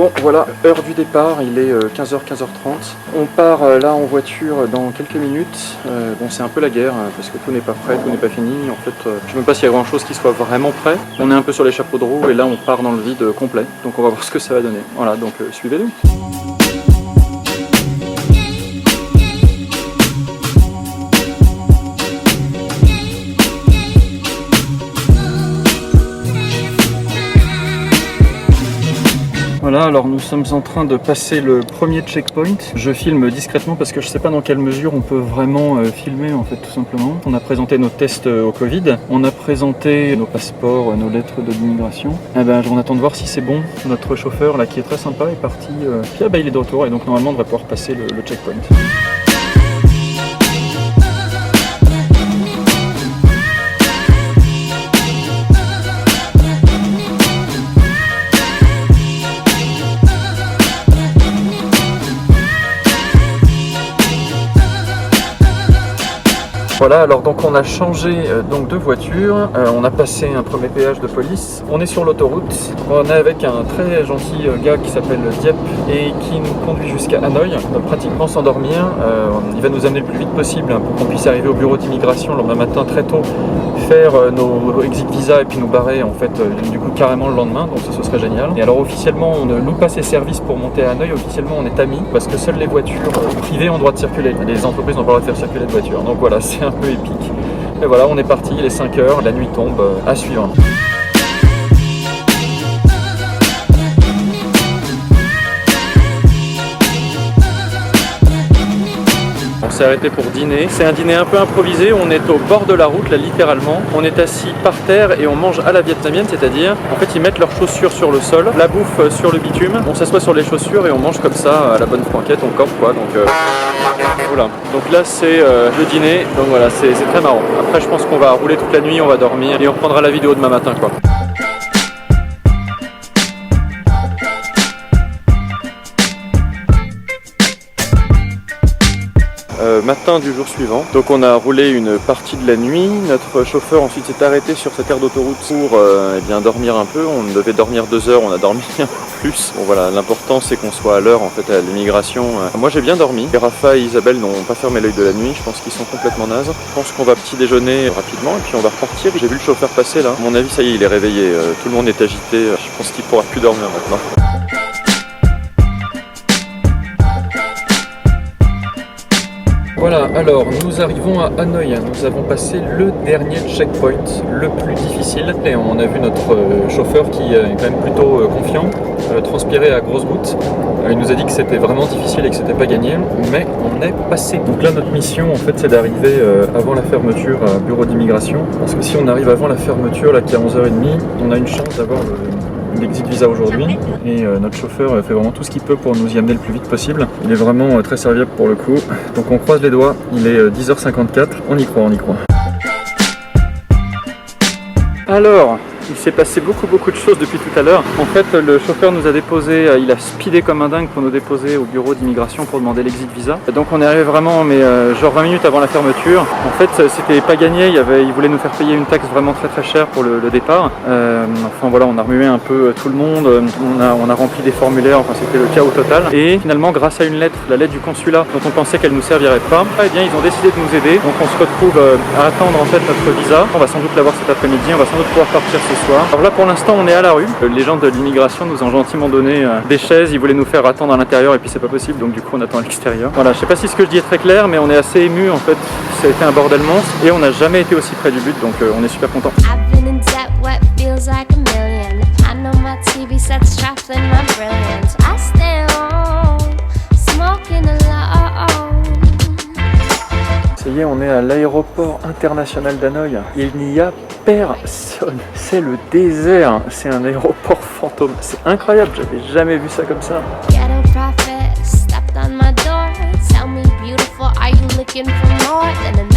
Bon voilà, heure du départ, il est 15h, 15h30. On part là en voiture dans quelques minutes. Bon, c'est un peu la guerre parce que tout n'est pas prêt, tout n'est pas fini. En fait, je ne sais même pas s'il y a grand chose qui soit vraiment prêt. On est un peu sur les chapeaux de roue et là on part dans le vide complet. Donc on va voir ce que ça va donner. Voilà, donc suivez-nous. Voilà, alors nous sommes en train de passer le premier checkpoint. Je filme discrètement parce que je ne sais pas dans quelle mesure on peut vraiment filmer en fait tout simplement. On a présenté nos tests au Covid, on a présenté nos passeports, nos lettres de l'immigration. Eh ben, on attend de voir si c'est bon. Notre chauffeur là qui est très sympa est parti, puis il est de retour et donc normalement on devrait pouvoir passer le checkpoint. Voilà, alors donc on a changé donc de voiture, on a passé un premier péage de police, on est sur l'autoroute, on est avec un très gentil gars qui s'appelle Diep et qui nous conduit jusqu'à Hanoï, pratiquement sans dormir. Il va nous amener le plus vite possible pour qu'on puisse arriver au bureau d'immigration le lendemain matin très tôt, faire nos exit visa et puis nous barrer en fait du coup carrément le lendemain, donc ça ce serait génial. Et alors officiellement on ne loue pas ses services pour monter à Hanoï, officiellement on est amis parce que seules les voitures privées ont le droit de circuler, les entreprises n'ont pas le droit de faire circuler de voitures, donc voilà, c'est un peu épique. Et voilà, on est parti, il est 5 h, la nuit tombe, à suivre. On s'est arrêté pour dîner. C'est un dîner un peu improvisé, on est au bord de la route, là littéralement. On est assis par terre et on mange à la vietnamienne, c'est-à-dire, en fait, ils mettent leurs chaussures sur le sol, la bouffe sur le bitume, on s'assoit sur les chaussures et on mange comme ça, à la bonne franquette, on corpe quoi, donc voilà. Donc là c'est le dîner, donc voilà, c'est très marrant. Après je pense qu'on va rouler toute la nuit, on va dormir et on reprendra la vidéo demain matin quoi. Matin du jour suivant, donc on a roulé une partie de la nuit, notre chauffeur ensuite s'est arrêté sur cette aire d'autoroute pour eh bien dormir un peu, on devait dormir 2 heures, on a dormi un peu plus. Bon voilà, l'important c'est qu'on soit à l'heure en fait à l'immigration. Moi j'ai bien dormi, et Rafa et Isabelle n'ont pas fermé l'œil de la nuit, je pense qu'ils sont complètement nazes. Je pense qu'on va petit déjeuner rapidement et puis on va repartir. J'ai vu le chauffeur passer là, à mon avis ça y est il est réveillé, tout le monde est agité, je pense qu'il pourra plus dormir maintenant. Voilà, alors nous arrivons à Hanoï, nous avons passé le dernier checkpoint, le plus difficile, et on a vu notre chauffeur qui est quand même plutôt confiant, transpirer à grosses gouttes. Il nous a dit que c'était vraiment difficile et que c'était pas gagné, mais on est passé. Donc là notre mission en fait c'est d'arriver avant la fermeture à bureau d'immigration, parce que si on arrive avant la fermeture là qui est à 11h30, on a une chance d'avoir l'exit visa aujourd'hui et notre chauffeur fait vraiment tout ce qu'il peut pour nous y amener le plus vite possible. Il est vraiment très serviable pour le coup. Donc on croise les doigts, il est 10h54, on y croit, on y croit. Alors, il s'est passé beaucoup de choses depuis tout à l'heure. En fait, le chauffeur nous a déposé, il a speedé comme un dingue pour nous déposer au bureau d'immigration pour demander l'exit visa. Donc on est arrivé vraiment, mais genre 20 minutes avant la fermeture. En fait, c'était pas gagné, il voulait nous faire payer une taxe vraiment très chère pour le départ. Enfin voilà, on a remué un peu tout le monde, on a rempli des formulaires, enfin c'était le chaos total. Et finalement, grâce à une lettre, la lettre du consulat, dont on pensait qu'elle nous servirait pas, eh bien ils ont décidé de nous aider. Donc on se retrouve à attendre en fait notre visa. On va sans doute l'avoir cet après-midi, on va sans doute pouvoir partir ce soir. Alors là pour l'instant on est à la rue, les gens de l'immigration nous ont gentiment donné des chaises, ils voulaient nous faire attendre à l'intérieur et puis c'est pas possible donc du coup on attend à l'extérieur. Voilà, je sais pas si ce que je dis est très clair mais on est assez ému en fait, ça a été un bordel monstre et on n'a jamais été aussi près du but donc on est super content. Ça y est, on est à l'aéroport international d'Hanoï. Il n'y a personne. C'est le désert. C'est un aéroport fantôme. C'est incroyable. J'avais jamais vu ça comme ça. Ghetto prophet, stepped on my door. Tell me beautiful, are you looking for more than